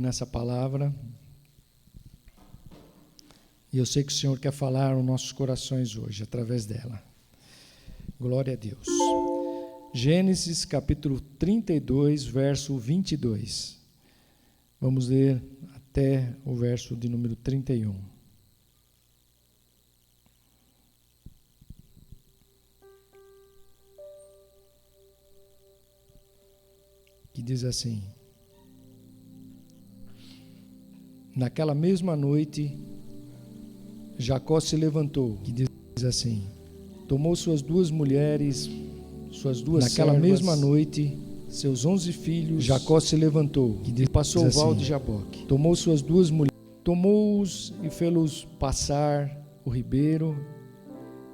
nessa palavra, e eu sei que o Senhor quer falar aos nossos corações hoje, através dela. Glória a Deus. Gênesis capítulo 32, verso 22. Vamos ler até o verso de número 31. Que diz assim: naquela mesma noite, Jacó se levantou, que diz assim, tomou suas duas mulheres, suas duas servas. Naquela mesma noite, seus 11 filhos, Jacó se levantou, que diz, passou o val de Jaboque. Tomou suas duas mulheres, tomou-os e fê-los passar o ribeiro,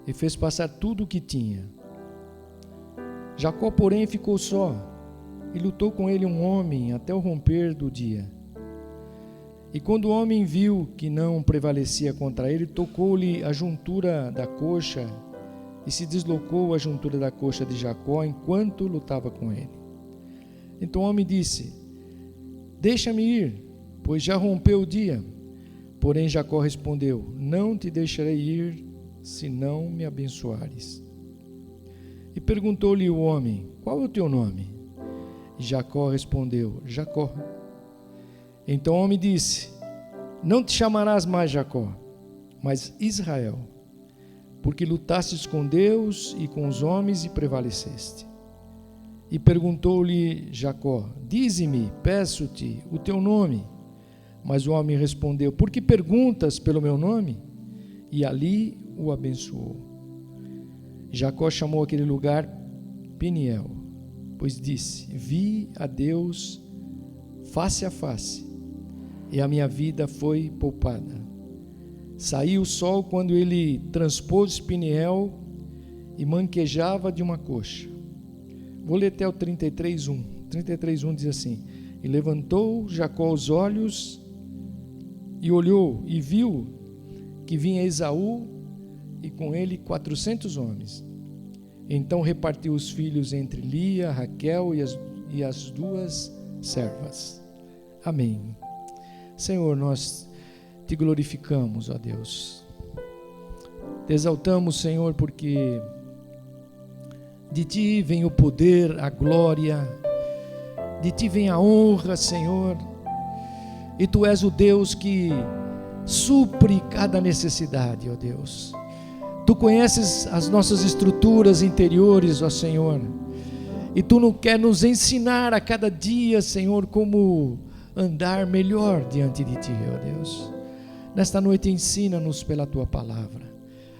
e fez passar tudo o que tinha. Jacó, porém, ficou só, e lutou com ele um homem até o romper do dia. E quando o homem viu que não prevalecia contra ele, tocou-lhe a juntura da coxa e se deslocou a juntura da coxa de Jacó enquanto lutava com ele. Então o homem disse: deixa-me ir, pois já rompeu o dia. Porém Jacó respondeu: não te deixarei ir, se não me abençoares. E perguntou-lhe o homem: qual é o teu nome? E Jacó respondeu: Jacó. Então o homem disse: não te chamarás mais Jacó, mas Israel, porque lutastes com Deus e com os homens e prevaleceste. E perguntou-lhe Jacó: dize-me, peço-te, o teu nome. Mas o homem respondeu: por que perguntas pelo meu nome? E ali o abençoou. Jacó chamou aquele lugar Peniel, pois disse: vi a Deus face a face, e a minha vida foi poupada. Saiu o sol quando ele transpôs Peniel e manquejava de uma coxa. Vou ler até o 33:1. 33:1 diz assim: e levantou Jacó os olhos e olhou e viu que vinha Esaú e com ele 400 homens. Então repartiu os filhos entre Lia, Raquel e as duas servas. Amém. Senhor, nós te glorificamos, ó Deus. Te exaltamos, Senhor, porque de ti vem o poder, a glória, de ti vem a honra, Senhor. E tu és o Deus que supre cada necessidade, ó Deus. Tu conheces as nossas estruturas interiores, ó Senhor, e Tu não quer nos ensinar a cada dia, Senhor, como andar melhor diante de Ti, ó Deus. Nesta noite ensina-nos pela Tua palavra,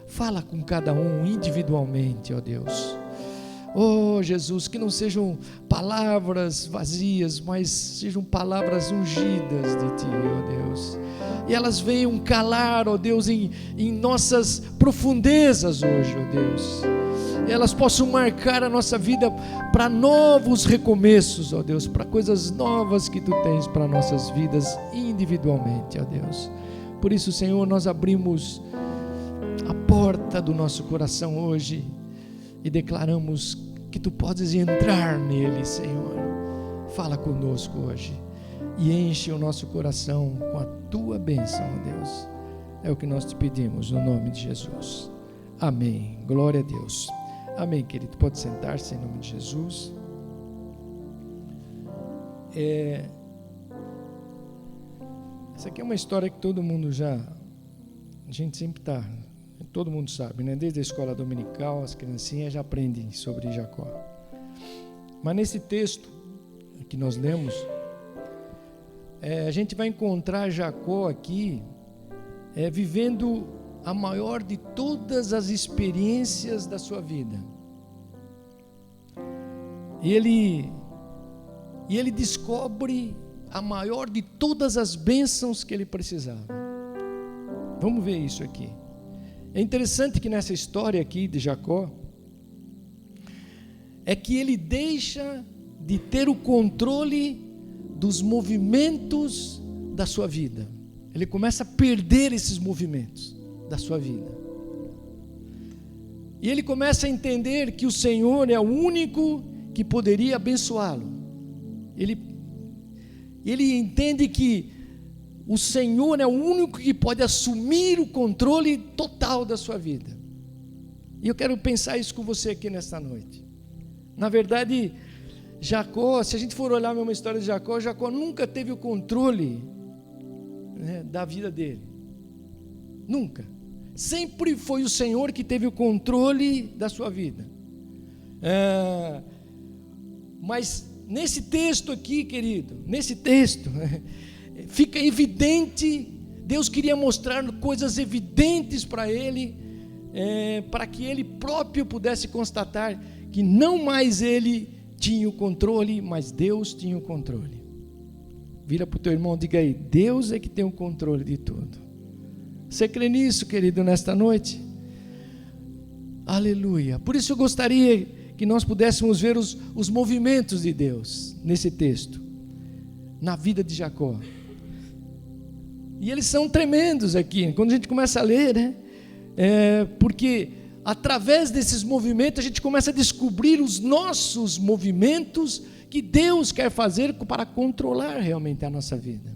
fala com cada um individualmente, ó Deus. Oh Jesus, que não sejam palavras vazias, mas sejam palavras ungidas de Ti, ó Deus. E elas venham calar, ó Deus, em nossas profundezas hoje, ó Deus. E elas possam marcar a nossa vida para novos recomeços, ó Deus, para coisas novas que Tu tens para nossas vidas individualmente, ó Deus. Por isso, Senhor, nós abrimos a porta do nosso coração hoje e declaramos que Tu podes entrar nele, Senhor. Fala conosco hoje e enche o nosso coração com a Tua bênção, ó Deus. É o que nós te pedimos no nome de Jesus. Amém. Glória a Deus. Amém, querido. Pode sentar-se em nome de Jesus. Essa aqui é uma história que todo mundo a gente sempre está, todo mundo sabe, né? Desde a escola dominical, as criancinhas já aprendem sobre Jacó. Mas nesse texto que nós lemos, a gente vai encontrar Jacó aqui vivendo a maior de todas as experiências da sua vida. E ele descobre a maior de todas as bênçãos que ele precisava. Vamos ver isso aqui. É interessante que nessa história aqui de Jacó, é que ele deixa de ter o controle dos movimentos da sua vida. Ele começa a perder esses movimentos da sua vida. E ele começa a entender que o Senhor é o único que poderia abençoá-lo. Ele entende que o Senhor é o único que pode assumir o controle total da sua vida. E eu quero pensar isso com você aqui nesta noite. Na verdade, Jacó, se a gente for olhar uma história de Jacó, Jacó nunca teve o controle, né, da vida dele. Nunca. Sempre foi o Senhor que teve o controle da sua vida. Mas nesse texto aqui, querido, nesse texto, fica evidente, Deus queria mostrar coisas evidentes para ele, para que ele próprio pudesse constatar que não mais ele tinha o controle, mas Deus tinha o controle. Vira para o teu irmão, diga aí, Deus é que tem o controle de tudo. Você crê nisso, querido, nesta noite? Aleluia. Por isso eu gostaria que nós pudéssemos ver os movimentos de Deus nesse texto, na vida de Jacó. E eles são tremendos aqui, quando a gente começa a ler, né? Porque através desses movimentos a gente começa a descobrir os nossos movimentos que Deus quer fazer para controlar realmente a nossa vida.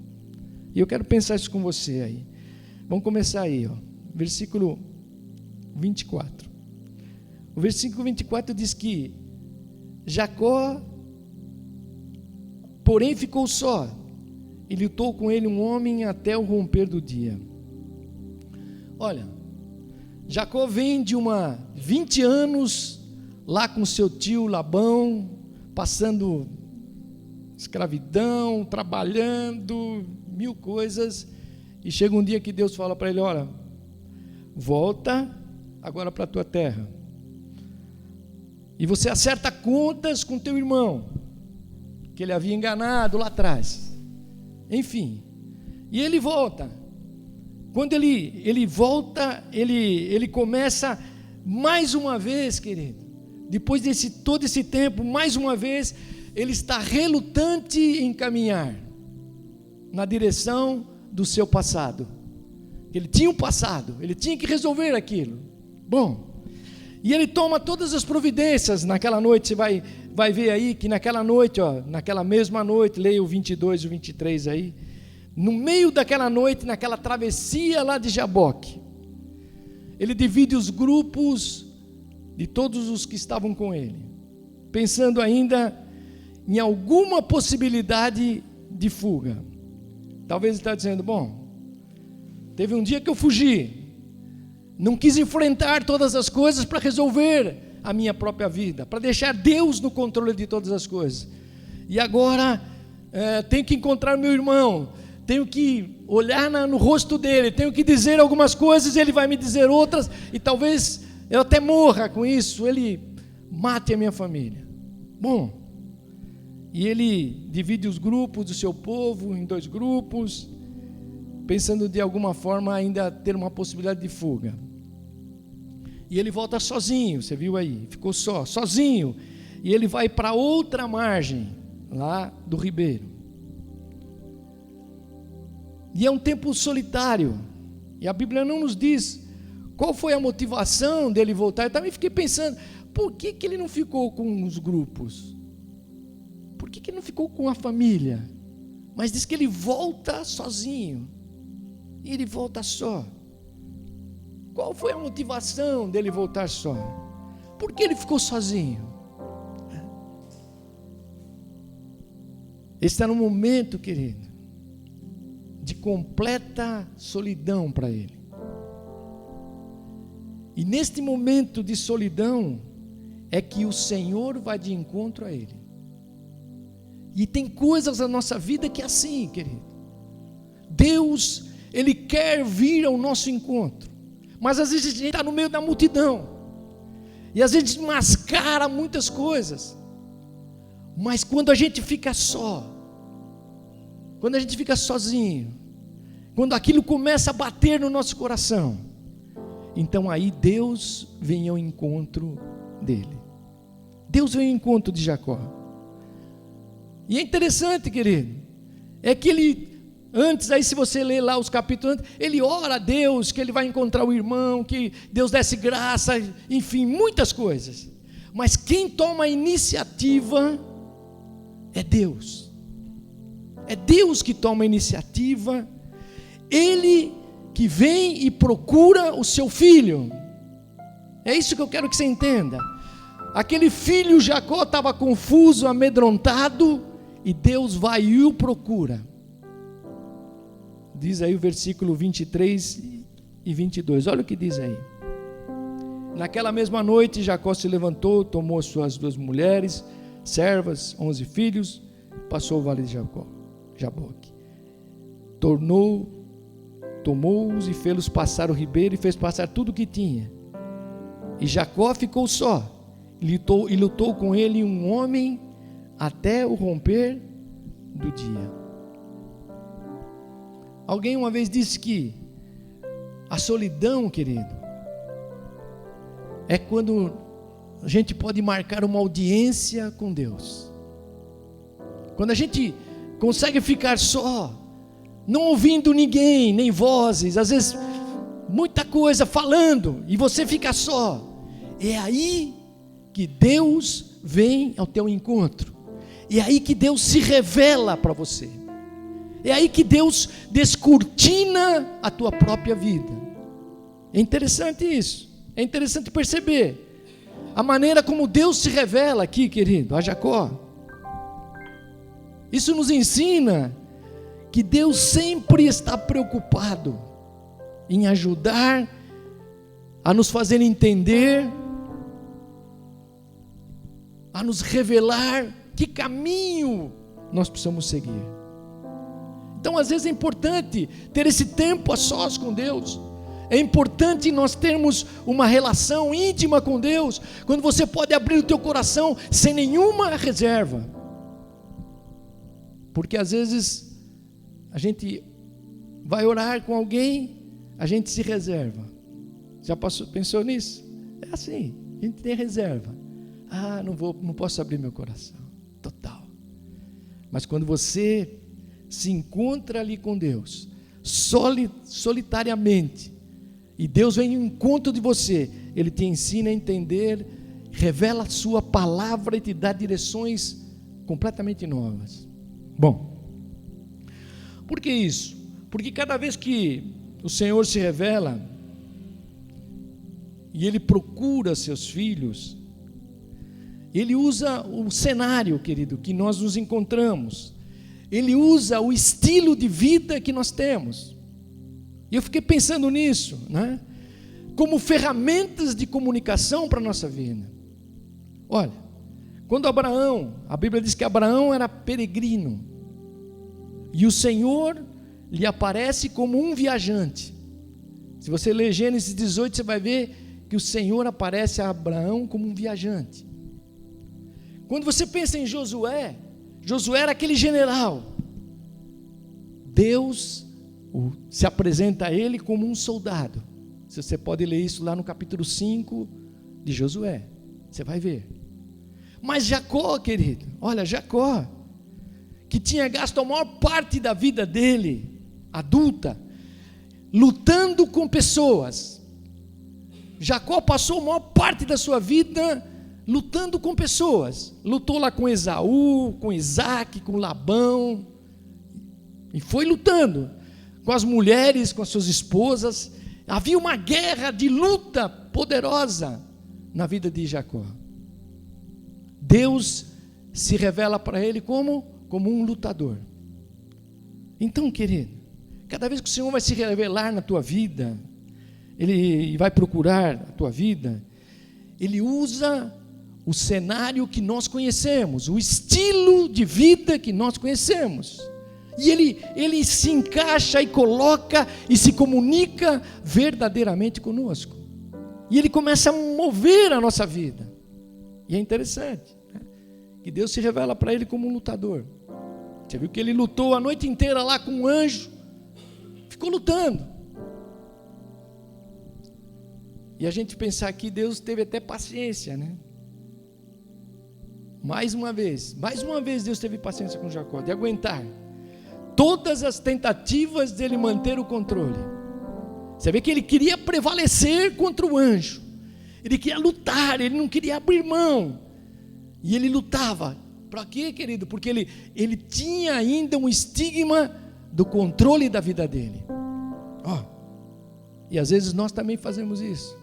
E eu quero pensar isso com você aí. Vamos começar aí, versículo 24. O versículo 24 diz que Jacó, porém, ficou só, e lutou com ele um homem até o romper do dia. Olha, Jacó vem de 20 anos lá com seu tio Labão, passando escravidão, trabalhando, mil coisas, e chega um dia que Deus fala para ele: olha, volta agora para a tua terra, e você acerta contas com teu irmão, que ele havia enganado lá atrás. Enfim, e ele volta. Quando ele volta, ele começa mais uma vez, querido, depois de todo esse tempo, mais uma vez, ele está relutante em caminhar na direção do seu passado. Ele tinha um passado, ele tinha que resolver aquilo. Bom, e ele toma todas as providências naquela noite. Você vai ver aí que naquela noite, naquela mesma noite, leia o 22 e o 23 aí, no meio daquela noite, naquela travessia lá de Jaboque, ele divide os grupos de todos os que estavam com ele, pensando ainda em alguma possibilidade de fuga. Talvez ele está dizendo: bom, teve um dia que eu fugi, não quis enfrentar todas as coisas para resolver a minha própria vida, para deixar Deus no controle de todas as coisas, e agora tenho que encontrar meu irmão, tenho que olhar no rosto dele, tenho que dizer algumas coisas, ele vai me dizer outras, e talvez eu até morra com isso, ele mate a minha família. Bom, e ele divide os grupos do seu povo em 2 grupos, pensando de alguma forma ainda ter uma possibilidade de fuga. E ele volta sozinho, você viu aí, ficou sozinho, e ele vai para outra margem lá do ribeiro. E é um tempo solitário, e a Bíblia não nos diz qual foi a motivação dele voltar. Eu também fiquei pensando, por que ele não ficou com os grupos? Por que ele não ficou com a família? Mas diz que ele volta sozinho, e ele volta só. Qual foi a motivação dele voltar só? Por que ele ficou sozinho? Esse era um momento, querido, de completa solidão para ele. E neste momento de solidão é que o Senhor vai de encontro a ele. E tem coisas na nossa vida que é assim, querido. Deus, Ele quer vir ao nosso encontro, mas às vezes a gente está no meio da multidão, e às vezes mascara muitas coisas, mas quando a gente fica só, quando a gente fica sozinho, quando aquilo começa a bater no nosso coração, então aí Deus vem ao encontro dele. Deus vem ao encontro de Jacó. E é interessante, querido, é que ele, antes, aí se você ler lá os capítulos, ele ora a Deus, que ele vai encontrar o irmão, que Deus desse graça, enfim, muitas coisas. Mas quem toma a iniciativa é Deus. É Deus que toma a iniciativa. Ele que vem e procura o seu filho. É isso que eu quero que você entenda. Aquele filho Jacó estava confuso, amedrontado, e Deus vai e o procura. Diz aí o versículo 23 e 22, olha o que diz aí. Naquela mesma noite Jacó se levantou, tomou suas 2 mulheres, servas, 11 filhos, passou o vale de Jaboque. Tomou-os e fê-los passar o ribeiro e fez passar tudo o que tinha. E Jacó ficou só, e lutou com ele um homem até o romper do dia. Alguém uma vez disse que a solidão, querido, é quando a gente pode marcar uma audiência com Deus. Quando a gente consegue ficar só, não ouvindo ninguém, nem vozes, às vezes muita coisa falando, e você fica só. É aí que Deus vem ao teu encontro. É aí que Deus se revela para você. É aí que Deus descortina a tua própria vida. É interessante isso. É interessante perceber a maneira como Deus se revela aqui, querido, a Jacó. Isso nos ensina que Deus sempre está preocupado em ajudar a nos fazer entender, a nos revelar que caminho nós precisamos seguir. Então, às vezes é importante ter esse tempo a sós com Deus. É importante nós termos uma relação íntima com Deus, quando você pode abrir o teu coração sem nenhuma reserva. Porque às vezes a gente vai orar com alguém, a gente se reserva. Já pensou nisso? É assim, a gente tem reserva. Não posso abrir meu coração. Total. Mas quando você se encontra ali com Deus, solitariamente, e Deus vem ao encontro de você, Ele te ensina a entender, revela a sua palavra e te dá direções completamente novas. Bom, por que isso? Porque cada vez que o Senhor se revela e Ele procura seus filhos, Ele usa o cenário, querido, que nós nos encontramos. Ele usa o estilo de vida que nós temos. E eu fiquei pensando nisso, né? Como ferramentas de comunicação para a nossa vida. Olha, quando Abraão, a Bíblia diz que Abraão era peregrino, e o Senhor lhe aparece como um viajante. Se você ler Gênesis 18, você vai ver que o Senhor aparece a Abraão como um viajante. Quando você pensa em Josué era aquele general. Deus se apresenta a ele como um soldado. Você pode ler isso lá no capítulo 5 de Josué. Você vai ver. Mas Jacó, querido, olha, Jacó, que tinha gasto a maior parte da vida dele, adulta, lutando com pessoas. Jacó passou a maior parte da sua vida lutando com pessoas. Lutou lá com Esaú, com Isaac, com Labão, e foi lutando com as mulheres, com as suas esposas. Havia uma guerra de luta poderosa na vida de Jacó. Deus se revela para ele como um lutador. Então, querido, cada vez que o Senhor vai se revelar na tua vida, Ele vai procurar a tua vida, Ele usa o cenário que nós conhecemos, o estilo de vida que nós conhecemos, e ele se encaixa e coloca e se comunica verdadeiramente conosco, e Ele começa a mover a nossa vida. E é interessante, né? Que Deus se revela para ele como um lutador. Você viu que ele lutou a noite inteira lá com um anjo, ficou lutando. E a gente pensar que Deus teve até paciência, né? Mais uma vez Deus teve paciência com Jacó, de aguentar todas as tentativas dele manter o controle. Você vê que ele queria prevalecer contra o anjo, ele queria lutar, ele não queria abrir mão, e ele lutava Para quê, querido? Porque ele tinha ainda um estigma do controle da vida dele. E às vezes nós também fazemos isso.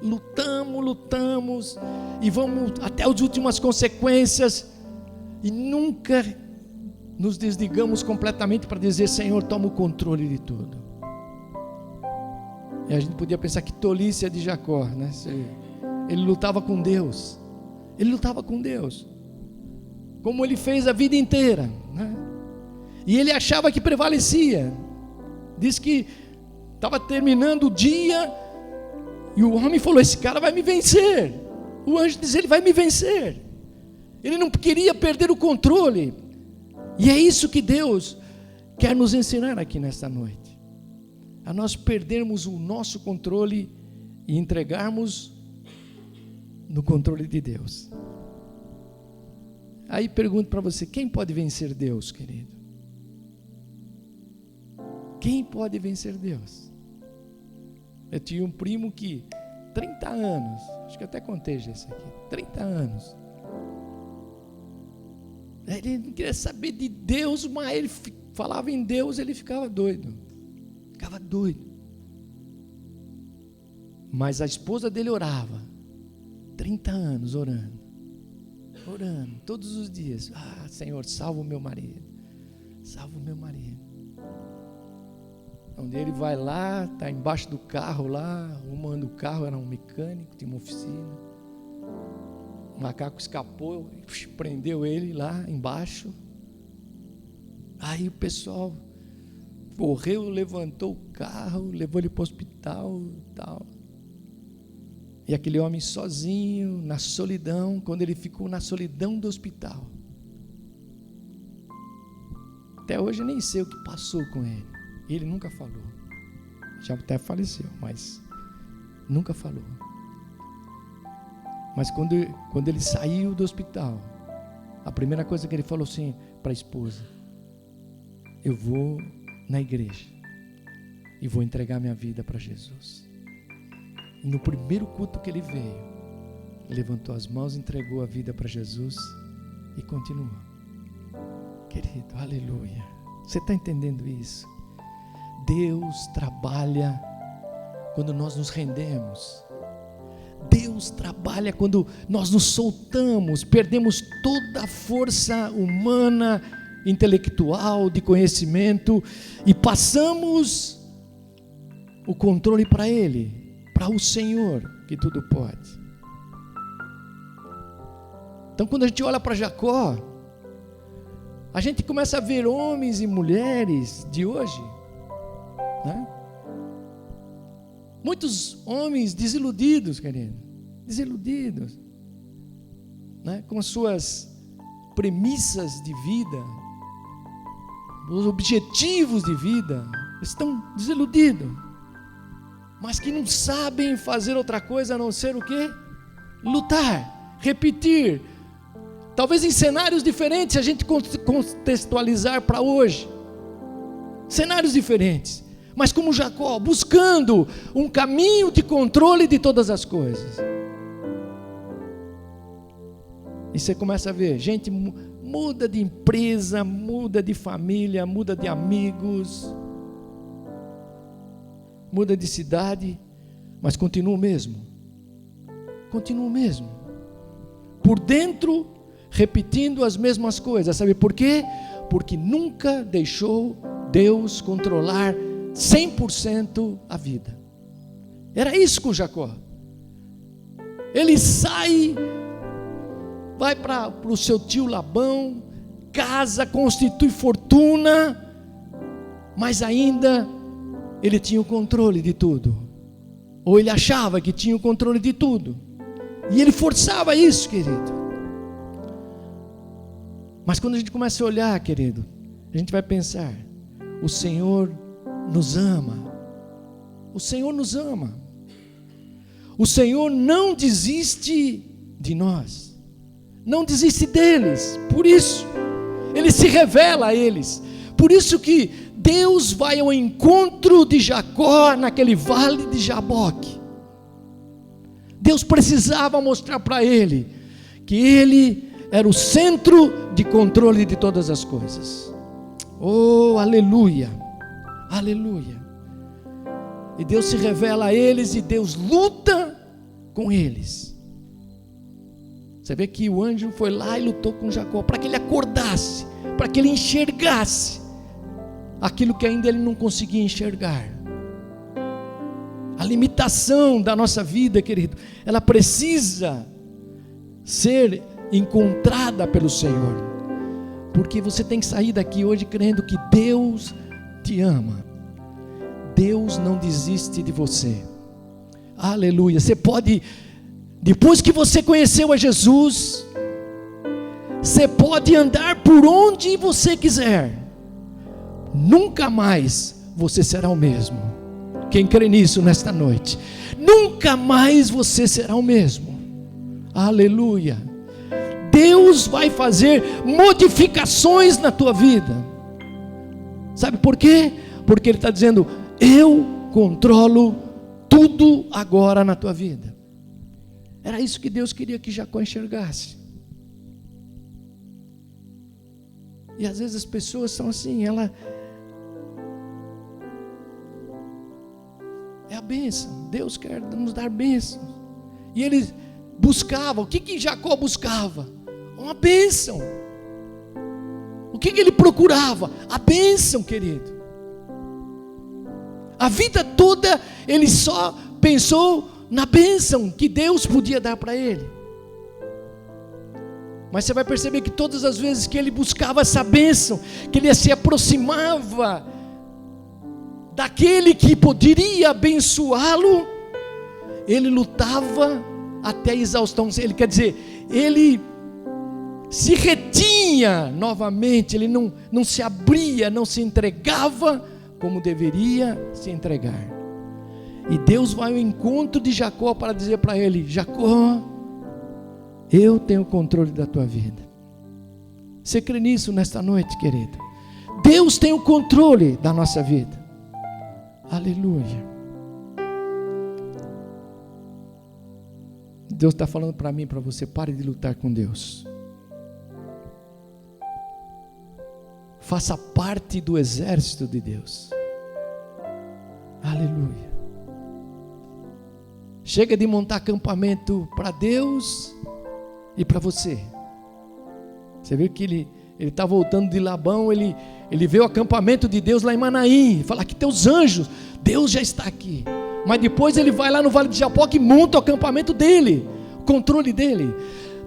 Lutamos e vamos até as últimas consequências e nunca nos desligamos completamente para dizer: Senhor, toma o controle de tudo. E a gente podia pensar que tolice é de Jacó, né? Ele lutava com Deus. Ele lutava com Deus, como ele fez a vida inteira, né? E ele achava que prevalecia. Diz que estava terminando o dia e o homem falou: esse cara vai me vencer. O anjo diz: ele vai me vencer. Ele não queria perder o controle. E é isso que Deus quer nos ensinar aqui nesta noite, a nós perdermos o nosso controle e entregarmos no controle de Deus. Aí pergunto para você: quem pode vencer Deus, querido? Quem pode vencer Deus? Eu tinha um primo que 30 anos, acho que até contei já isso aqui, 30 anos, ele não queria saber de Deus, mas ele falava em Deus, ele ficava doido. Mas a esposa dele orava, 30 anos orando, todos os dias: Senhor, salva o meu marido. Onde ele vai lá, está embaixo do carro lá, arrumando o carro, era um mecânico, tinha uma oficina. O macaco escapou, prendeu ele lá embaixo. Aí o pessoal correu, levantou o carro, levou ele para o hospital e tal. E aquele homem sozinho, na solidão, quando ele ficou na solidão do hospital. Até hoje eu nem sei o que passou com ele. Ele nunca falou. Já até faleceu, mas nunca falou. Mas quando ele saiu do hospital, a primeira coisa que ele falou assim para a esposa: eu vou na igreja e vou entregar minha vida para Jesus. E no primeiro culto que ele veio, levantou as mãos, entregou a vida para Jesus e continuou. Querido, aleluia. Você está entendendo isso? Deus trabalha quando nós nos rendemos. Deus trabalha quando nós nos soltamos, perdemos toda a força humana, intelectual, de conhecimento e passamos o controle para Ele, para o Senhor, que tudo pode. Então, quando a gente olha para Jacó, a gente começa a ver homens e mulheres de hoje, né? Muitos homens desiludidos, querido, né? Com as suas premissas de vida, os objetivos de vida, estão desiludidos, mas que não sabem fazer outra coisa a não ser o quê? Lutar, repetir, talvez em cenários diferentes, se a gente contextualizar para hoje, cenários diferentes, mas como Jacó, buscando um caminho de controle de todas as coisas. E você começa a ver, gente muda de empresa, muda de família, muda de amigos, muda de cidade, mas continua o mesmo. Por dentro, repetindo as mesmas coisas. Sabe por quê? Porque nunca deixou Deus controlar 100% a vida. Era isso com Jacó. Ele sai, vai para o seu tio Labão, casa, constitui fortuna, mas ainda ele tinha o controle de tudo, ou ele achava que tinha o controle de tudo, e ele forçava isso, querido. Mas quando a gente começa a olhar, querido, a gente vai pensar: o Senhor nos ama, o Senhor nos ama, o Senhor não desiste de nós, não desiste deles. Por isso Ele se revela a eles. Por isso que Deus vai ao encontro de Jacó naquele vale de Jaboque. Deus precisava mostrar para ele que ele era o centro de controle de todas as coisas. Oh, aleluia, aleluia. E Deus se revela a eles e Deus luta com eles. Você vê que o anjo foi lá e lutou com Jacó para que ele acordasse, para que ele enxergasse aquilo que ainda ele não conseguia enxergar. A limitação da nossa vida, querido, ela precisa ser encontrada pelo Senhor, porque você tem que sair daqui hoje crendo que Deus te ama. Deus não desiste de você. Aleluia. Você pode, depois que você conheceu a Jesus, você pode andar por onde você quiser, nunca mais você será o mesmo. Quem crê nisso nesta noite? Nunca mais você será o mesmo. Aleluia. Deus vai fazer modificações na tua vida. Sabe por quê? Porque Ele está dizendo: eu controlo tudo agora na tua vida. Era isso que Deus queria que Jacó enxergasse. E às vezes as pessoas são assim, ela é a bênção, Deus quer nos dar bênção. E ele buscava, o que Jacó buscava? Uma bênção. O que ele procurava? A bênção, querido. A vida toda ele só pensou na bênção que Deus podia dar para ele. Mas você vai perceber que todas as vezes que ele buscava essa bênção, que ele se aproximava daquele que poderia abençoá-lo, ele lutava até a exaustão. Ele quer dizer, ele se retinha novamente, ele não se abria, não se entregava como deveria se entregar. E Deus vai ao encontro de Jacó para dizer para ele: Jacó, eu tenho o controle da tua vida. Você crê nisso nesta noite, querido? Deus tem o controle da nossa vida. Aleluia. Deus está falando para mim e para você: pare de lutar com Deus. Faça parte do exército de Deus. Aleluia. Chega de montar acampamento para Deus e para você. Você viu que ele está voltando de Labão, ele vê o acampamento de Deus lá em Manaim, fala que tem os anjos, Deus já está aqui. Mas depois ele vai lá no Vale de Jaboque e monta o acampamento dele, o controle dele.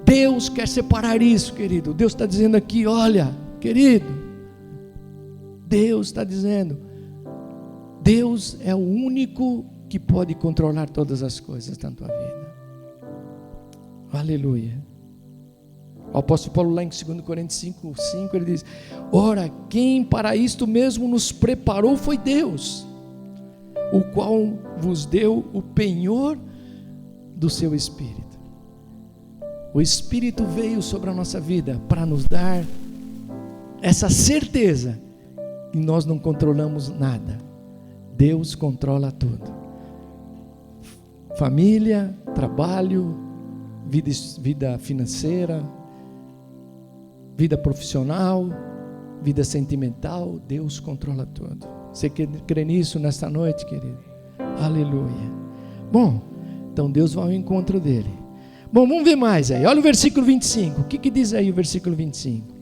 Deus quer separar isso, querido. Deus está dizendo aqui: olha, querido, Deus está dizendo, Deus é o único que pode controlar todas as coisas na tua vida. Aleluia. O apóstolo Paulo lá em 2 Coríntios 5, ele diz: ora, quem para isto mesmo nos preparou foi Deus, o qual vos deu o penhor do seu Espírito. O Espírito veio sobre a nossa vida para nos dar essa certeza que nós não controlamos nada. Deus controla tudo. Família, trabalho, vida financeira, vida profissional, vida sentimental, Deus controla tudo. Você crê nisso nesta noite, querido? Aleluia. Bom, então Deus vai ao encontro dele. Bom, vamos ver mais aí. Olha o versículo 25. O que diz aí o versículo 25?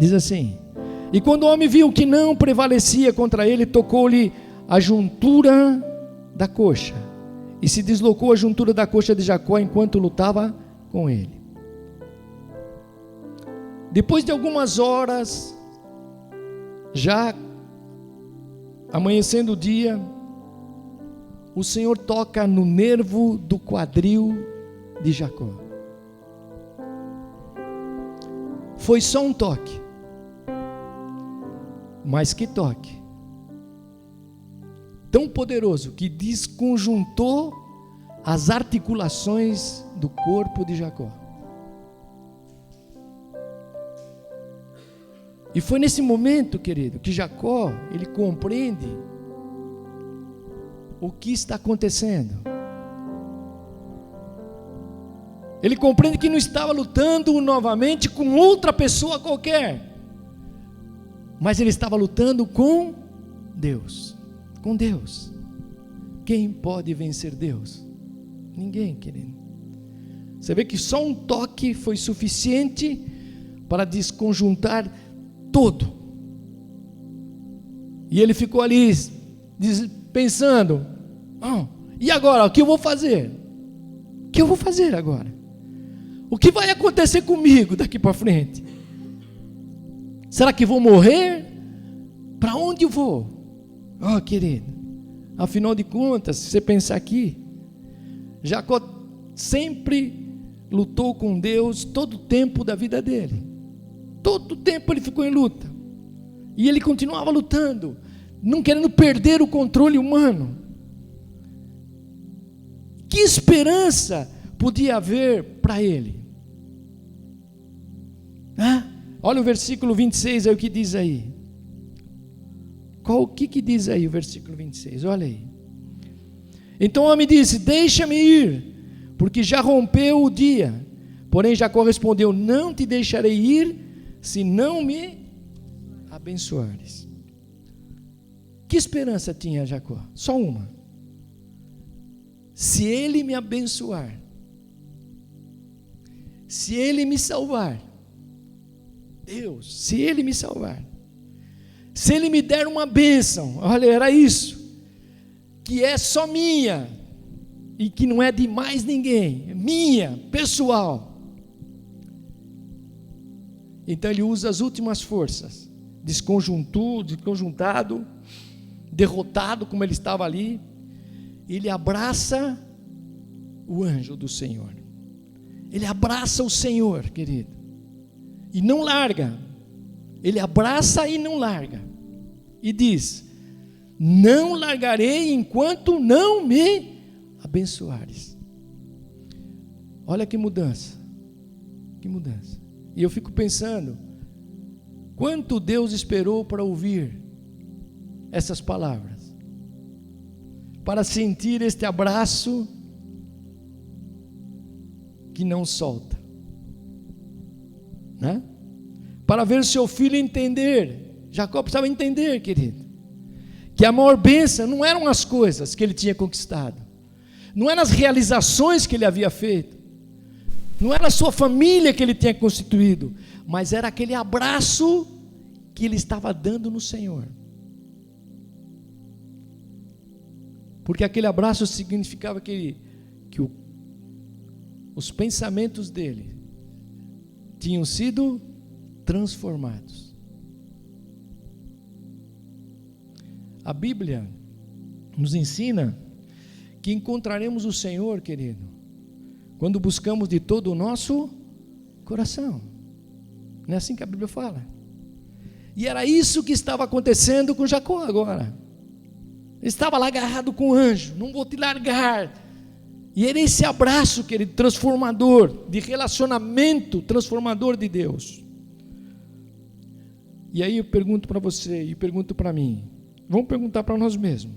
Diz assim: e quando o homem viu que não prevalecia contra ele, tocou-lhe a juntura da coxa, e se deslocou a juntura da coxa de Jacó enquanto lutava com ele. Depois de algumas horas, já amanhecendo o dia, o Senhor toca no nervo do quadril de Jacó. Foi só um toque, mas que toque tão poderoso que desconjuntou as articulações do corpo de Jacó. E foi nesse momento, querido, que Jacó, ele compreende o que está acontecendo. Ele compreende que não estava lutando novamente com outra pessoa qualquer, mas ele estava lutando com Deus. Com Deus. Quem pode vencer Deus? Ninguém, querido. Você vê que só um toque foi suficiente para desconjuntar todo. E ele ficou ali pensando: e agora? O que eu vou fazer? O que eu vou fazer agora? O que vai acontecer comigo daqui para frente? Será que vou morrer? Para onde eu vou? Querido, afinal de contas, se você pensar aqui, Jacó sempre lutou com Deus todo o tempo da vida dele. Todo o tempo ele ficou em luta. E ele continuava lutando, não querendo perder o controle humano. Que esperança podia haver para ele? Olha o versículo 26, é o que diz aí. O que diz aí o versículo 26? Olha aí. Então o homem disse: deixa-me ir, porque já rompeu o dia. Porém Jacó respondeu: não te deixarei ir, se não me abençoares. Que esperança tinha Jacó? Só uma: se ele me abençoar, se ele me salvar, Deus, se ele me salvar, se ele me der uma bênção, olha, era isso, que é só minha, e que não é de mais ninguém, é minha, pessoal. Então ele usa as últimas forças, desconjuntado, derrotado como ele estava ali, ele abraça o anjo do Senhor, ele abraça o Senhor, querido, e não larga, ele abraça e não larga, e diz: não largarei enquanto não me abençoares. Olha que mudança, que mudança. E eu fico pensando, quanto Deus esperou para ouvir essas palavras, para sentir este abraço que não solta, né? Para ver seu filho entender. Jacó precisava entender, querido, que a maior bênção não eram as coisas que ele tinha conquistado, não eram as realizações que ele havia feito, não era a sua família que ele tinha constituído, mas era aquele abraço que ele estava dando no Senhor. Porque aquele abraço significava que os pensamentos dele tinham sido transformados. A Bíblia nos ensina que encontraremos o Senhor, querido, quando buscamos de todo o nosso coração. Não é assim que a Bíblia fala? E era isso que estava acontecendo com Jacó agora. Ele estava lá agarrado com o anjo: não vou te largar. E era esse abraço, querido, transformador, de relacionamento transformador de Deus. E aí eu pergunto para você e pergunto para mim, vamos perguntar para nós mesmos: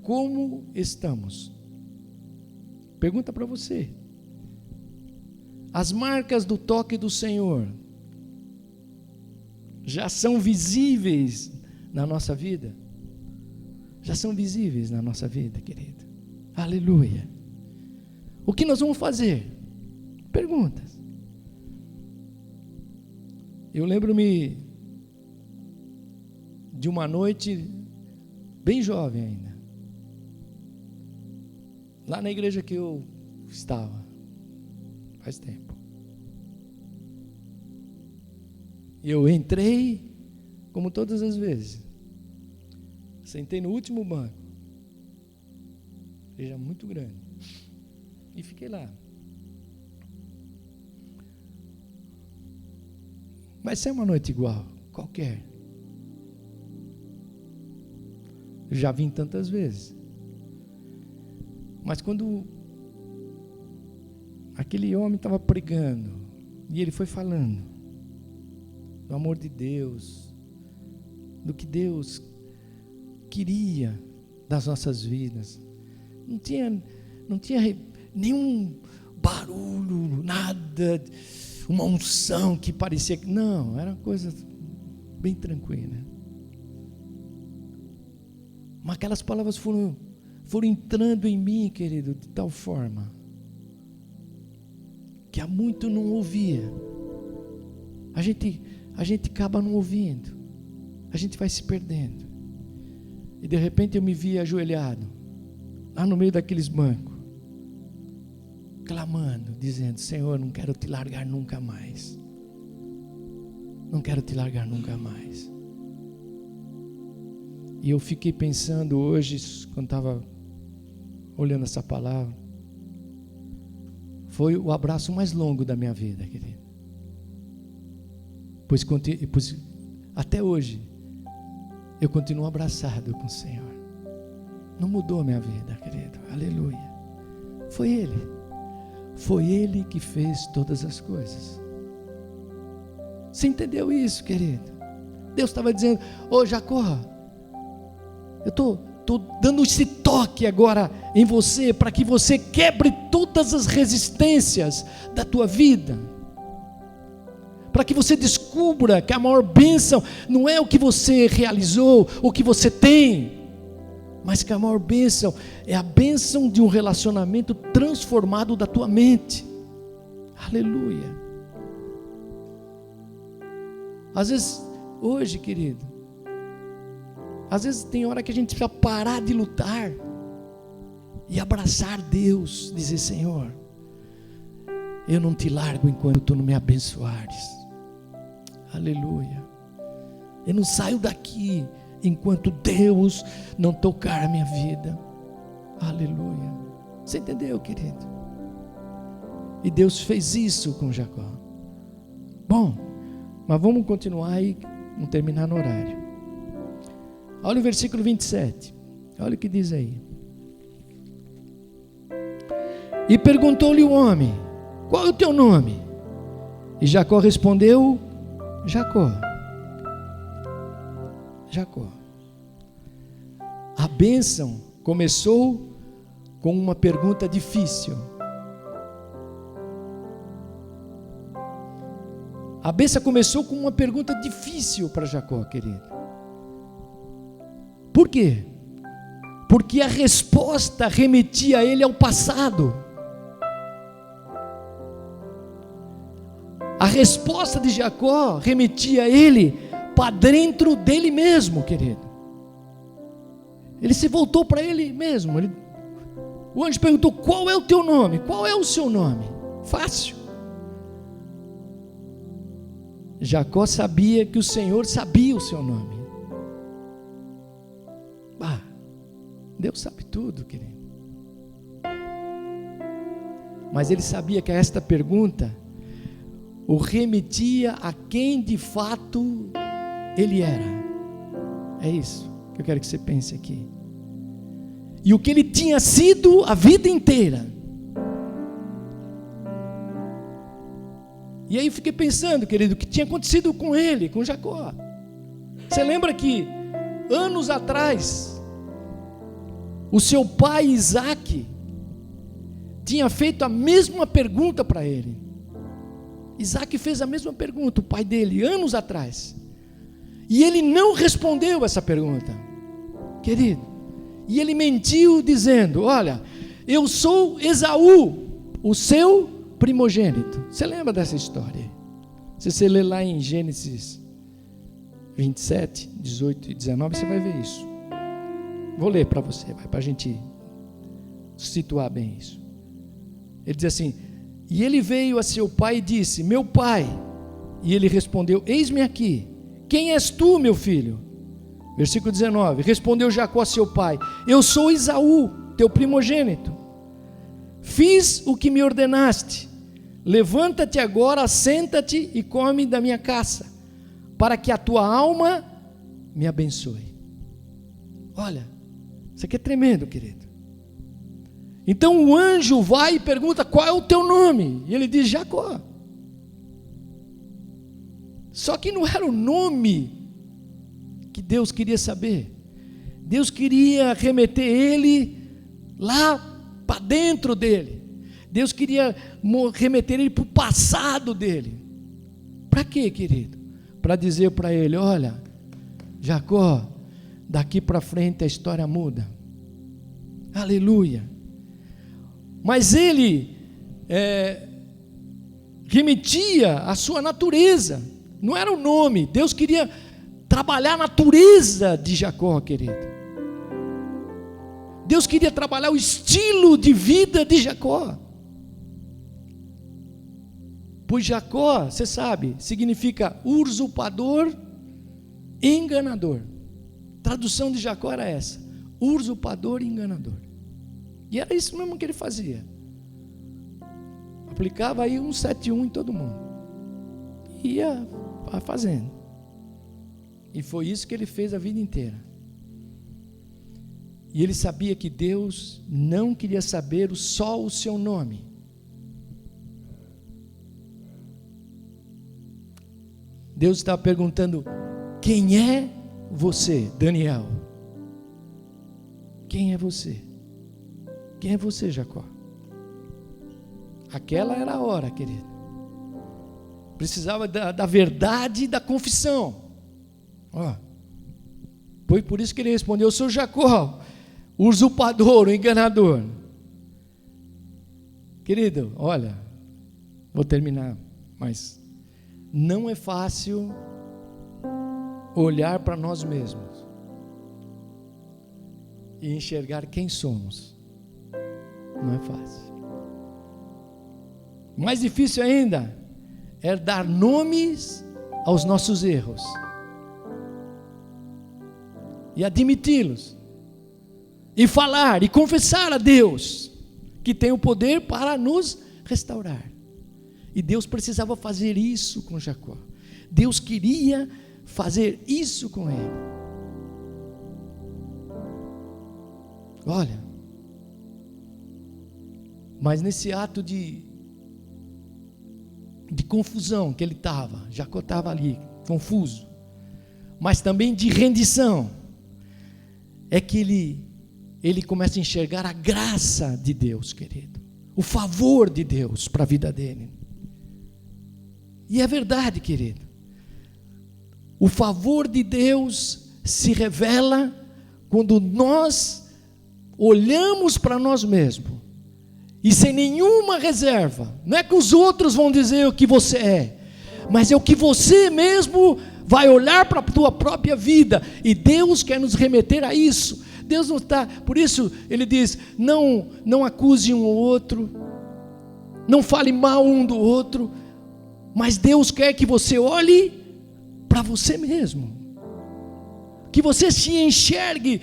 como estamos? Pergunta para você. As marcas do toque do Senhor já são visíveis na nossa vida? Já são visíveis na nossa vida, querido. Aleluia. O que nós vamos fazer? Perguntas. Eu lembro-me de uma noite, bem jovem ainda, lá na igreja que eu estava, faz tempo. Eu entrei, como todas as vezes, sentei no último banco, igreja muito grande, e fiquei lá. Vai ser uma noite igual, qualquer. Eu já vim tantas vezes. Mas quando aquele homem estava pregando, e ele foi falando do amor de Deus, do que Deus queria das nossas vidas, não tinha nenhum barulho, nada, uma unção que parecia que... Não, era uma coisa bem tranquila. Mas aquelas palavras foram entrando em mim, querido, de tal forma que há muito não ouvia. A gente acaba não ouvindo, a gente vai se perdendo. E de repente eu me vi ajoelhado lá no meio daqueles bancos, clamando, dizendo: Senhor, não quero te largar nunca mais, não quero te largar nunca mais. E eu fiquei pensando hoje, quando estava olhando essa palavra, foi o abraço mais longo da minha vida, querido. Pois até hoje eu continuo abraçado com o Senhor. Não mudou a minha vida, querido. Aleluia. Foi Ele que fez todas as coisas. Você entendeu isso, querido? Deus estava dizendo: ô Jacó, eu estou dando esse toque agora em você, para que você quebre todas as resistências da tua vida, para que você descubra que a maior bênção não é o que você realizou, o que você tem, mas que a maior bênção é a bênção de um relacionamento transformado da tua mente. Aleluia. Às vezes, hoje, querido, às vezes tem hora que a gente precisa parar de lutar e abraçar Deus, dizer: Senhor, eu não te largo enquanto tu não me abençoares. Aleluia. Eu não saio daqui enquanto Deus não tocar a minha vida. Aleluia. Você entendeu, querido? E Deus fez isso com Jacó. Bom, mas vamos continuar e vamos terminar no horário. Olha o versículo 27. Olha o que diz aí. E perguntou-lhe o homem: qual é o teu nome? E Jacó respondeu: Jacó. Jacó. A bênção começou com uma pergunta difícil. A bênção começou com uma pergunta difícil para Jacó, querido. Por quê? Porque a resposta remetia ele ao passado. A resposta de Jacó remetia ele para dentro dele mesmo, querido. Ele se voltou para ele mesmo. O anjo perguntou: qual é o teu nome? Qual é o seu nome? Fácil. Jacó sabia que o Senhor sabia o seu nome. Deus sabe tudo, querido. Mas ele sabia que esta pergunta o remetia a quem de fato ele era. É isso que eu quero que você pense aqui. E o que ele tinha sido a vida inteira. E aí eu fiquei pensando, querido, o que tinha acontecido com ele, com Jacó. Você lembra que anos atrás o seu pai Isaac tinha feito a mesma pergunta para ele. Isaac fez a mesma pergunta, o pai dele, anos atrás. E ele não respondeu essa pergunta, querido. E ele mentiu dizendo: olha, eu sou Esaú, o seu primogênito. Você lembra dessa história? Se você ler lá em Gênesis 27, 18 e 19, você vai ver isso. Vou ler para você, para a gente situar bem isso. Ele diz assim: e ele veio a seu pai e disse: meu pai. E ele respondeu: eis-me aqui. Quem és tu, meu filho? Versículo 19. Respondeu Jacó a seu pai: eu sou Esaú, teu primogênito. Fiz o que me ordenaste. Levanta-te agora, senta-te e come da minha caça, para que a tua alma me abençoe. Olha, isso aqui é tremendo, querido. Então o anjo vai e pergunta: qual é o teu nome? E ele diz: Jacó. Só que não era o nome que Deus queria saber. Deus queria remeter ele lá para dentro dele. Deus queria remeter ele para o passado dele. Para quê, querido? Para dizer para ele: olha, Jacó, daqui para frente a história muda. Aleluia. Mas ele remetia à sua natureza, não era o nome. Deus queria trabalhar a natureza de Jacó, querido. Deus queria trabalhar o estilo de vida de Jacó. Pois Jacó, você sabe, significa usurpador, enganador. A tradução de Jacó era essa: usurpador e enganador. E era isso mesmo que ele fazia. Aplicava aí 171 em todo mundo. Ia fazendo. E foi isso que ele fez a vida inteira. E ele sabia que Deus não queria saber só o seu nome. Deus estava perguntando: quem é você, Daniel? Quem é você? Quem é você, Jacó? Aquela era a hora, querido. Precisava da verdade e da confissão. Foi por isso que ele respondeu: eu sou Jacó, o usurpador, o enganador. Querido, olha, vou terminar, mas não é fácil olhar para nós mesmos e enxergar quem somos. Não é fácil. Mais difícil ainda é dar nomes aos nossos erros e admiti-los, e falar e confessar a Deus que tem o poder para nos restaurar. E Deus precisava fazer isso com Jacó. Deus queria fazer isso com ele. Olha, mas nesse ato de confusão que ele estava, Jacó estava ali, confuso, mas também de rendição, é que ele começa a enxergar a graça de Deus, querido, o favor de Deus para a vida dele. E é verdade, querido, o favor de Deus se revela quando nós olhamos para nós mesmos e sem nenhuma reserva. Não é que os outros vão dizer o que você é, mas é o que você mesmo vai olhar para a tua própria vida, e Deus quer nos remeter a isso. Deus não está, por isso ele diz: não acuse um ou outro, não fale mal um do outro, mas Deus quer que você olhe para você mesmo, que você se enxergue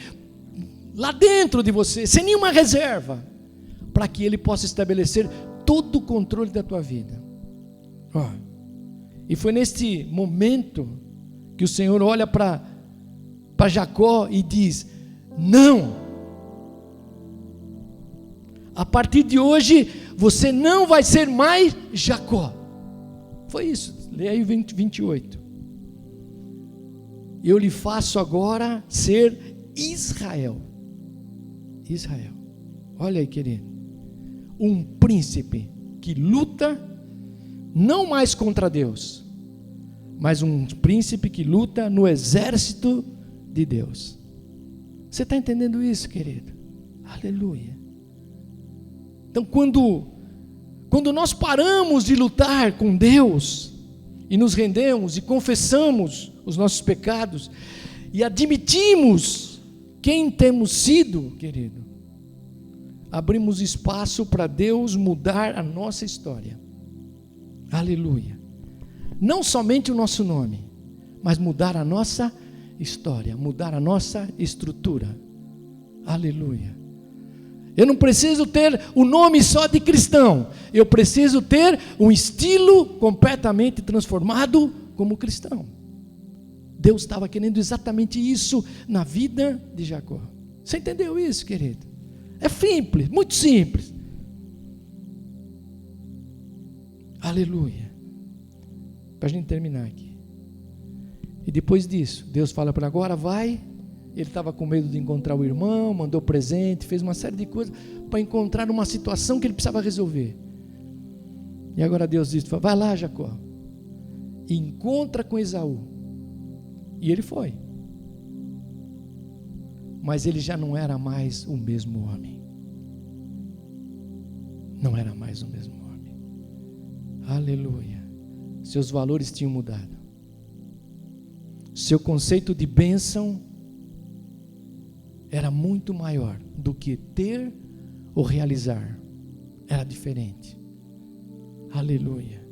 lá dentro de você, sem nenhuma reserva, para que Ele possa estabelecer todo o controle da tua vida. E foi neste momento que o Senhor olha para Jacó e diz: não, a partir de hoje você não vai ser mais Jacó. Foi isso, leia aí 28. Eu lhe faço agora ser Israel. Israel, olha aí, querido, um príncipe que luta não mais contra Deus, mas um príncipe que luta no exército de Deus. Você está entendendo isso, querido? Aleluia. Então quando nós paramos de lutar com Deus e nos rendemos e confessamos os nossos pecados e admitimos quem temos sido, querido, abrimos espaço para Deus mudar a nossa história. Aleluia. Não somente o nosso nome, mas mudar a nossa história, mudar a nossa estrutura. Aleluia. Eu não preciso ter o nome só de cristão, eu preciso ter um estilo completamente transformado como cristão. Deus estava querendo exatamente isso na vida de Jacó. Você entendeu isso, querido? É simples, muito simples. Aleluia. Para a gente terminar aqui. E depois disso, Deus fala para agora: vai Ele estava com medo de encontrar o irmão, mandou presente, fez uma série de coisas para encontrar uma situação que ele precisava resolver. E agora Deus disse: vai lá, Jacó, encontra com Esaú. E ele foi. Mas ele já não era mais o mesmo homem. Não era mais o mesmo homem. Aleluia. Seus valores tinham mudado. Seu conceito de bênção era muito maior do que ter ou realizar. Era diferente. Aleluia.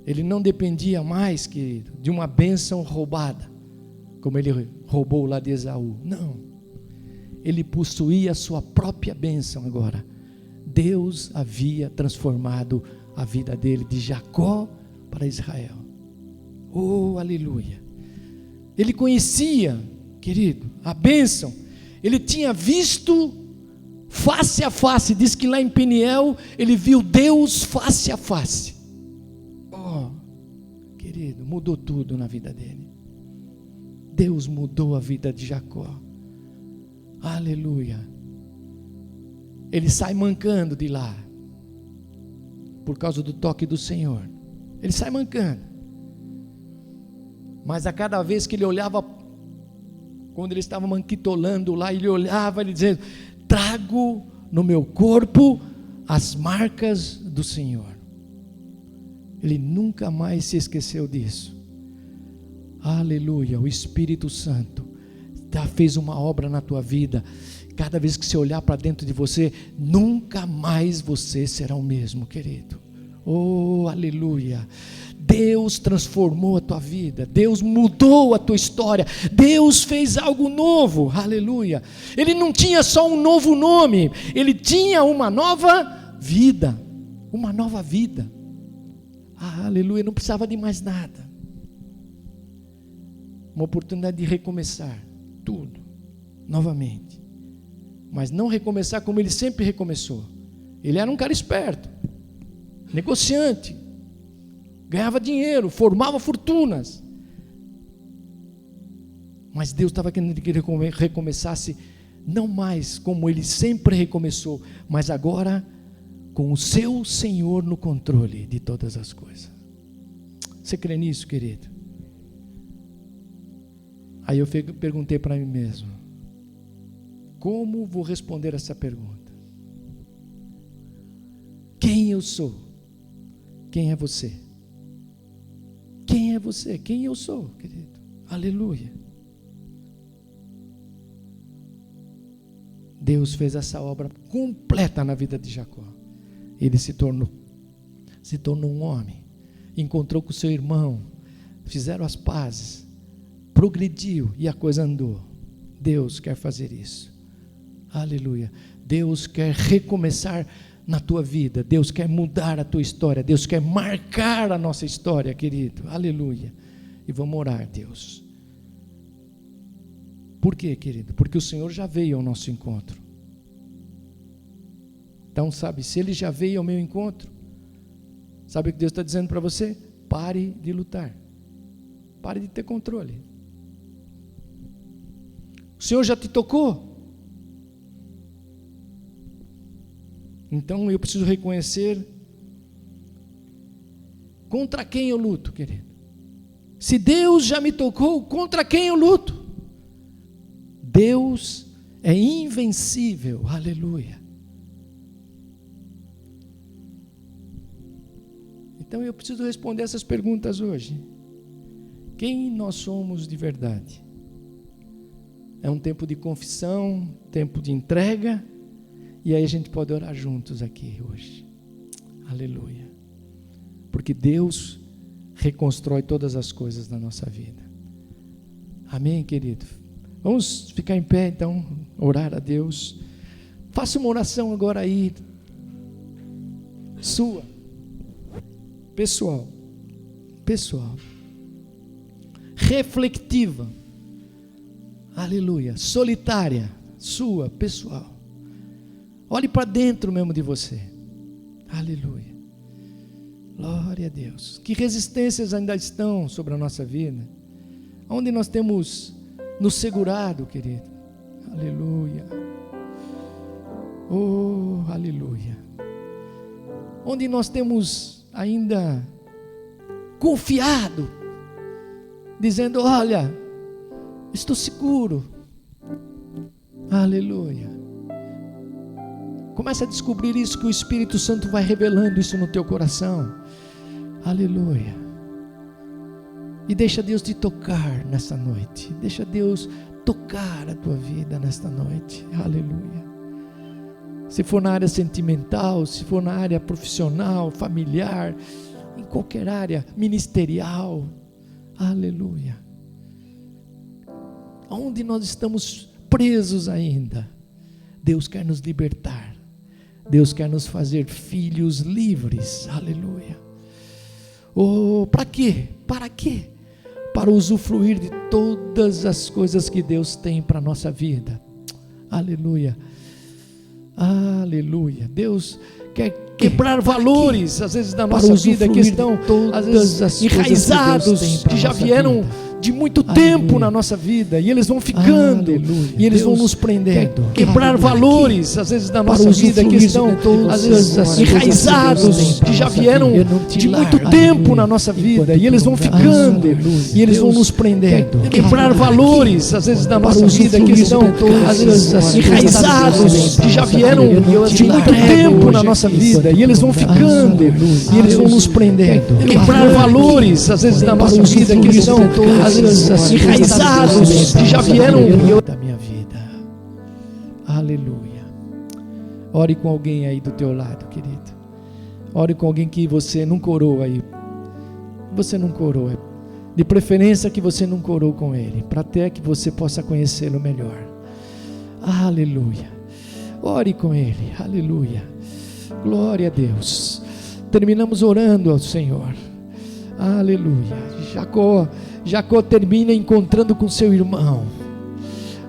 Ele não dependia mais, querido, de uma bênção roubada, como ele roubou lá de Esaú. Não. Ele possuía a sua própria bênção agora. Deus havia transformado a vida dele de Jacó para Israel. Oh, aleluia. Ele conhecia, querido, a bênção. Ele tinha visto face a face. Diz que lá em Peniel ele viu Deus face a face. Oh, querido, mudou tudo na vida dele. Deus mudou a vida de Jacó. Aleluia. Ele sai mancando de lá por causa do toque do Senhor. Ele sai mancando. Mas a cada vez que ele olhava, quando ele estava manquitolando lá, ele olhava, ele dizendo: trago no meu corpo as marcas do Senhor. Ele nunca mais se esqueceu disso. Aleluia. O Espírito Santo fez uma obra na tua vida. Cada vez que você olhar para dentro de você, nunca mais você será o mesmo, querido. Oh, aleluia. Deus transformou a tua vida. Deus mudou a tua história. Deus fez algo novo. Aleluia. Ele não tinha só um novo nome. Ele tinha uma nova vida. Uma nova vida. Aleluia. Não precisava de mais nada. Uma oportunidade de recomeçar tudo novamente. Mas não recomeçar como ele sempre recomeçou. Ele era um cara esperto, negociante, ganhava dinheiro, formava fortunas. Mas Deus estava querendo que ele recomeçasse, não mais como ele sempre recomeçou, mas agora com o seu Senhor no controle de todas as coisas. Você crê nisso, querido? Aí eu perguntei para mim mesmo: como vou responder essa pergunta? Quem eu sou? Quem é você? Quem é você? Quem eu sou, querido? Aleluia. Deus fez essa obra completa na vida de Jacó. Ele se tornou um homem, encontrou com seu irmão, fizeram as pazes, progrediu e a coisa andou. Deus quer fazer isso. Aleluia. Deus quer recomeçar na tua vida. Deus quer mudar a tua história. Deus quer marcar a nossa história, querido. Aleluia. E vamos orar, Deus. Por quê, querido? Porque o Senhor já veio ao nosso encontro. Então, sabe, se Ele já veio ao meu encontro, sabe o que Deus está dizendo para você? Pare de lutar. Pare de ter controle. O Senhor já te tocou. Então eu preciso reconhecer contra quem eu luto, querido. Se Deus já me tocou, contra quem eu luto? Deus é invencível, aleluia. Então eu preciso responder essas perguntas hoje. Quem nós somos de verdade? É um tempo de confissão, tempo de entrega. E aí a gente pode orar juntos aqui hoje. Aleluia. Porque Deus reconstrói todas as coisas na nossa vida. Amém, querido? Vamos ficar em pé então, orar a Deus. Faça uma oração agora aí, sua, pessoal, reflexiva, aleluia, solitária, sua, pessoal. Olhe para dentro mesmo de você. Aleluia. Glória a Deus. Que resistências ainda estão sobre a nossa vida? Onde nós temos no segurado, querido. Aleluia. Oh, aleluia. Onde nós temos ainda confiado, dizendo: olha, estou seguro. Aleluia. Começa a descobrir isso, que o Espírito Santo vai revelando isso no teu coração. Aleluia. E deixa Deus te tocar nesta noite. Deixa Deus tocar a tua vida nesta noite. Aleluia. Se for na área sentimental, se for na área profissional, familiar, em qualquer área, ministerial. Aleluia. Onde nós estamos presos ainda, Deus quer nos libertar. Deus quer nos fazer filhos livres. Aleluia. Oh, para quê? Para quê? Para usufruir de todas as coisas que Deus tem para a nossa vida. Aleluia. Aleluia. Deus quer quebrar valores, às vezes, na nossa vida, que estão às vezes enraizados, que já vieram de muito tempo na nossa vida, e eles vão ficando, e eles vão nos prendendo. Quebrar valores, às vezes, na nossa vida, que estão às vezes enraizados, que já vieram de muito tempo na nossa vida, e eles vão ficando, e eles vão nos prendendo. Quebrar valores, às vezes, na nossa vida, que estão às vezes enraizados, que já vieram de muito tempo na nossa vida, e eles vão ficando, e eles vão nos prendendo. Quebrar valores, às vezes, na nossa vida, que estão às vezes enraizados, que já vieram da minha vida. Aleluia. Ore com alguém aí do teu lado, querido. Ore com alguém que você nunca orou aí. Você nunca orou. De preferência que você nunca orou com ele, para até que você possa conhecê-lo melhor. Aleluia. Ore com ele. Aleluia. Glória a Deus. Terminamos orando ao Senhor. Aleluia. Jacó termina encontrando com seu irmão.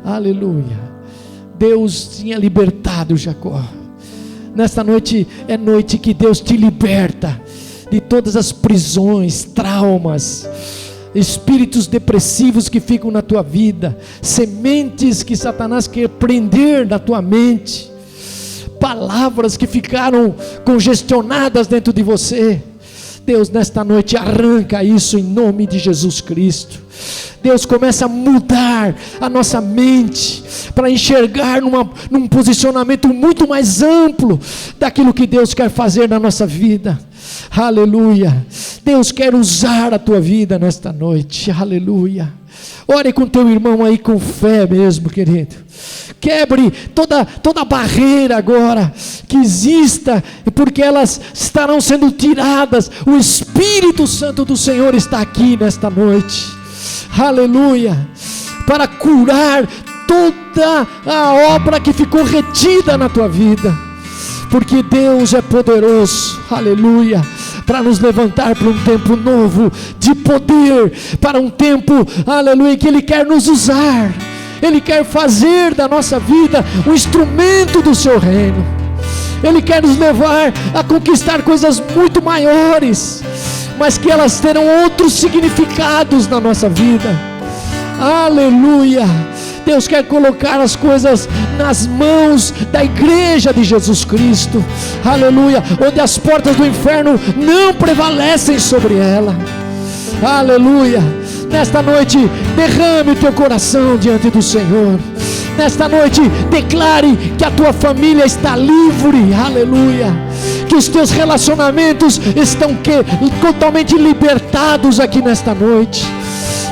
Aleluia. Deus tinha libertado Jacó. Nesta noite é noite que Deus te liberta de todas as prisões, traumas, espíritos depressivos que ficam na tua vida, sementes que Satanás quer prender na tua mente, palavras que ficaram congestionadas dentro de você. Deus nesta noite arranca isso em nome de Jesus Cristo. Deus começa a mudar a nossa mente para enxergar num posicionamento muito mais amplo daquilo que Deus quer fazer na nossa vida. Aleluia. Deus quer usar a tua vida nesta noite. Aleluia. Ore com teu irmão aí com fé mesmo, querido. Quebre toda barreira agora que exista, porque elas estarão sendo tiradas. O Espírito Santo do Senhor está aqui nesta noite. Aleluia. Para curar toda a obra que ficou retida na tua vida, porque Deus é poderoso. Aleluia. Para nos levantar para um tempo novo de poder, para um tempo, aleluia, que Ele quer nos usar. Ele quer fazer da nossa vida um instrumento do seu reino. Ele quer nos levar a conquistar coisas muito maiores, mas que elas terão outros significados na nossa vida. Aleluia. Deus quer colocar as coisas nas mãos da igreja de Jesus Cristo. Aleluia. Onde as portas do inferno não prevalecem sobre ela. Aleluia. Nesta noite, derrame o teu coração diante do Senhor. Nesta noite, declare que a tua família está livre. Aleluia. Que os teus relacionamentos estão totalmente libertados aqui nesta noite.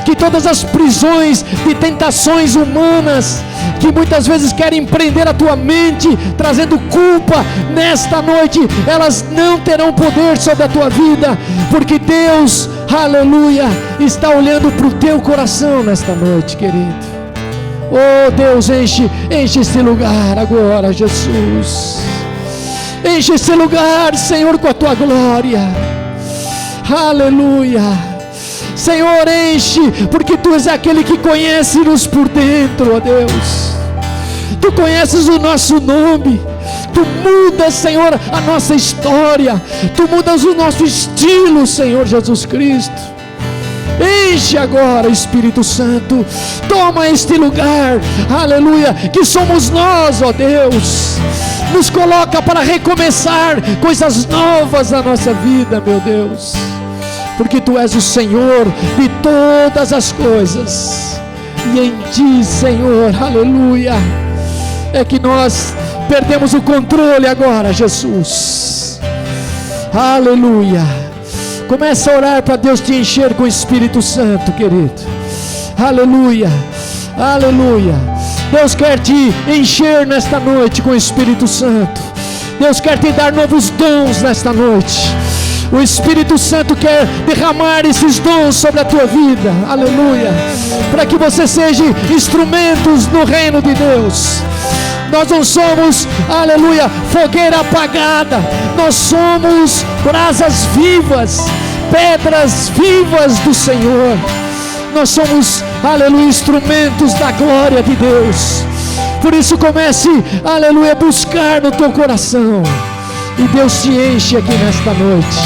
Que todas as prisões de tentações humanas, que muitas vezes querem prender a tua mente, trazendo culpa, nesta noite, elas não terão poder sobre a tua vida, porque Deus, aleluia, está olhando para o teu coração nesta noite, querido. Oh Deus, enche esse lugar agora, Jesus. Enche esse lugar, Senhor, com a tua glória. Aleluia. Senhor, enche, porque Tu és aquele que conhece-nos por dentro, ó Deus. Tu conheces o nosso nome. Tu mudas, Senhor, a nossa história. Tu mudas o nosso estilo, Senhor Jesus Cristo. Enche agora, Espírito Santo. Toma este lugar, aleluia, que somos nós, ó Deus. Nos coloca para recomeçar coisas novas na nossa vida, meu Deus, porque Tu és o Senhor de todas as coisas, e em Ti, Senhor, aleluia, é que nós perdemos o controle agora, Jesus. Aleluia. Começa a orar para Deus te encher com o Espírito Santo, querido. Aleluia, aleluia. Deus quer te encher nesta noite com o Espírito Santo. Deus quer te dar novos dons nesta noite. O Espírito Santo quer derramar esses dons sobre a tua vida, aleluia, para que você seja instrumentos no reino de Deus. Nós não somos, aleluia, fogueira apagada. Nós somos brasas vivas, pedras vivas do Senhor. Nós somos, aleluia, instrumentos da glória de Deus. Por isso comece, aleluia, a buscar no teu coração, e Deus te enche aqui nesta noite,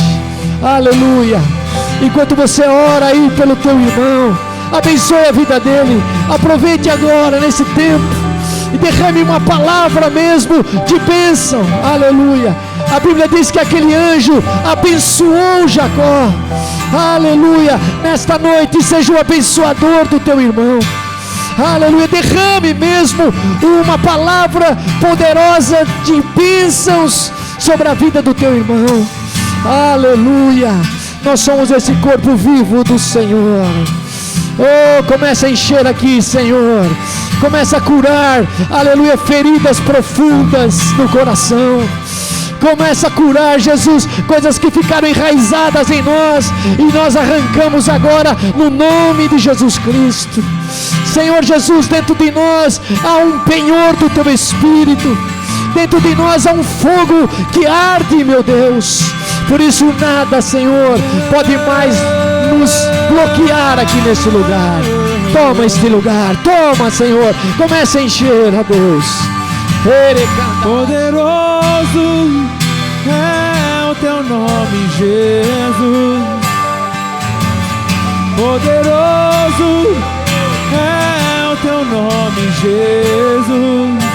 aleluia. Enquanto você ora aí pelo teu irmão, abençoe a vida dele. Aproveite agora nesse tempo e derrame uma palavra mesmo de bênção, aleluia. A Bíblia diz que aquele anjo abençoou Jacó, aleluia. Nesta noite seja o abençoador do teu irmão, aleluia. Derrame mesmo uma palavra poderosa de bênçãos sobre a vida do teu irmão, aleluia. Nós somos esse corpo vivo do Senhor. Oh, começa a encher aqui, Senhor. Começa a curar, aleluia, feridas profundas no coração. Começa a curar, Jesus, coisas que ficaram enraizadas em nós, e nós arrancamos agora no nome de Jesus Cristo. Senhor Jesus, dentro de nós há um penhor do Teu Espírito. Dentro de nós há um fogo que arde, meu Deus. Por isso nada, Senhor, pode mais nos bloquear aqui nesse lugar. Toma este lugar, toma, Senhor. Comece a encher, a Deus. Poderoso é o Teu nome, Jesus. Poderoso é o Teu nome, Jesus.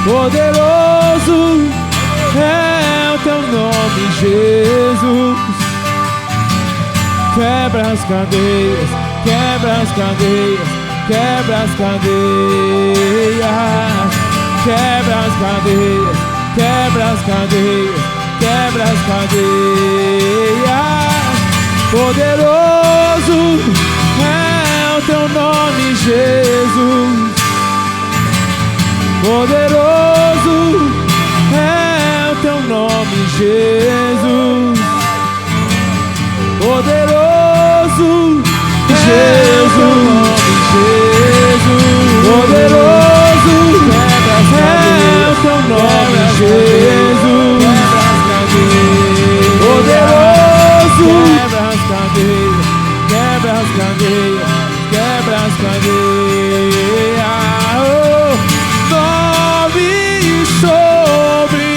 Poderoso é o Teu nome, Jesus. Quebra as cadeias, quebra as cadeias, quebra as cadeias, quebra as cadeias, quebra as cadeias, quebra as cadeias. Poderoso é o Teu nome, Jesus. Poderoso é o Teu nome, Jesus. Poderoso é o Teu nome, Jesus. Poderoso é o Teu nome, Jesus. Poderoso quebra as cadeias, quebra as cadeias, quebra as cadeias. Nome sobre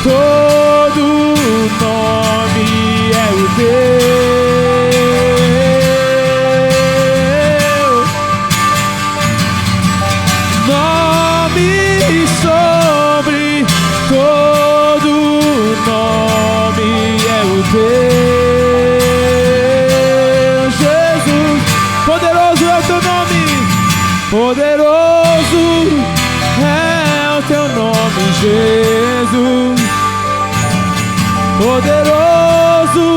todo nome é o Teu. Nome sobre todo nome é o Teu. Jesus, poderoso é o Teu nome. Poderoso é o Teu nome, Jesus. Poderoso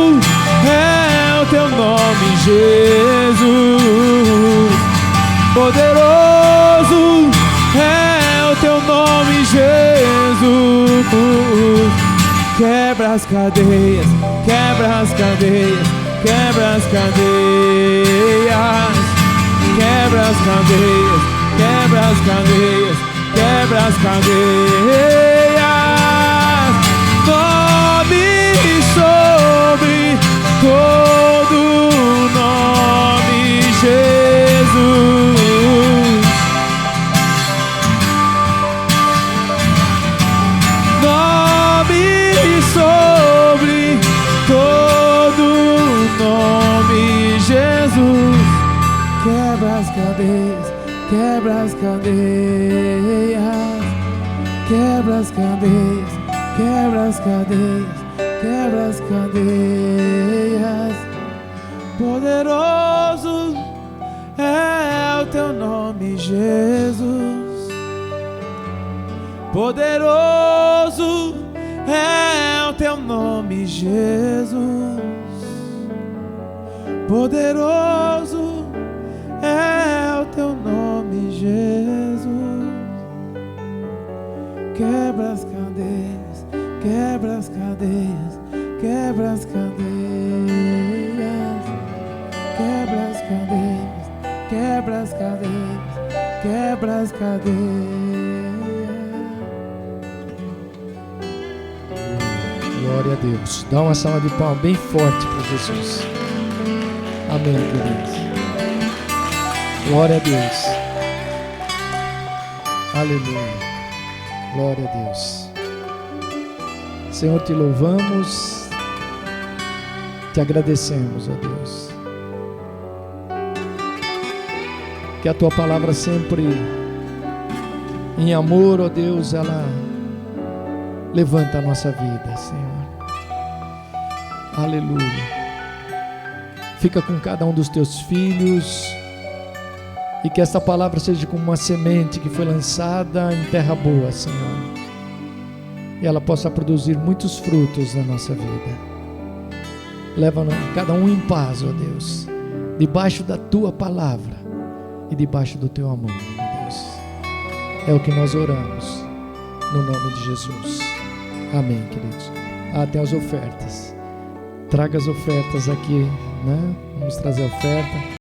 é o Teu nome, Jesus. Poderoso é o Teu nome, Jesus. Quebra as cadeias, quebra as cadeias, quebra as cadeias, quebra as cadeias, quebra as cadeias, quebra as cadeias. Nome sobre todo nome, Jesus. Nome sobre todo nome cadeias, quebra as cadeias, quebra as cadeias, quebra as cadeias, quebra as cadeias. Poderoso é o teu nome, Jesus. Poderoso é o teu nome, Jesus. Poderoso é o teu nome, Jesus. Quebra as cadeias, quebra as cadeias, quebra as cadeias, quebra as cadeias, quebra as cadeias, quebra as cadeias. Glória a Deus. Dá uma salva de palmas bem forte para Jesus. Amém, queridos. Glória a Deus. Aleluia. Glória a Deus. Senhor, te louvamos, te agradecemos, ó Deus. Que a tua palavra sempre em amor, ó Deus, ela levanta a nossa vida, Senhor. Aleluia. Fica com cada um dos teus filhos e que esta palavra seja como uma semente que foi lançada em terra boa, Senhor, e ela possa produzir muitos frutos na nossa vida. Leva cada um em paz, ó Deus, debaixo da tua palavra e debaixo do teu amor, ó Deus. É o que nós oramos no nome de Jesus. Amém, queridos. Tem as ofertas. Traga as ofertas aqui, né? Vamos trazer a oferta.